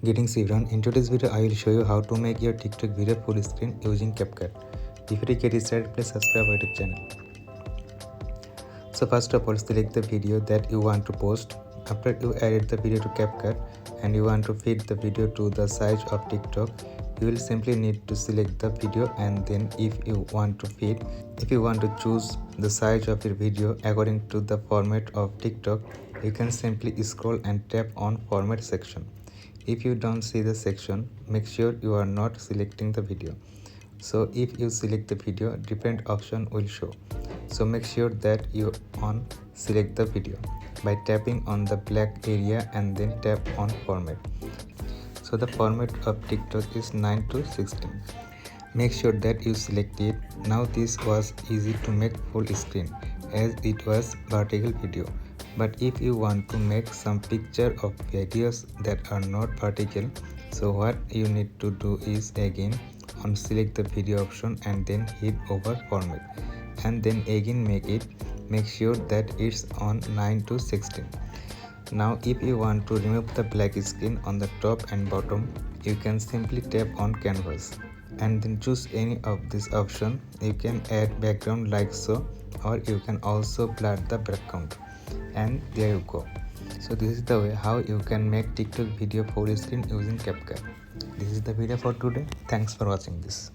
Greetings everyone, in today's video I will show you how to make your TikTok video full screen using Capcut. Before you get started, please subscribe our YouTube channel. So first of all, select the video that you want to post. After you edit the video to Capcut and you want to fit the video to the size of TikTok, you will simply need to select the video, and then if you want to choose the size of your video according to the format of TikTok, you can simply scroll and tap on format section. If you don't see the section, make sure you are not selecting the video. So if you select the video, different option will show. So make sure that you select the video by tapping on the black area and then tap on format. So the format of TikTok is 9 to 16. Make sure that you select it. Now this was easy to make full screen as it was vertical video. But if you want to make some picture of videos that are not vertical, so what you need to do is again select the video option and then hit over format, and then again make sure that it's on 9 to 16. Now if you want to remove the black screen on the top and bottom, you can simply tap on canvas and then choose any of this option. You can add background like so, or you can also blur the background, and there you go. So this is the way how you can make TikTok video full screen using Capcut. This is the video for today. Thanks for watching this.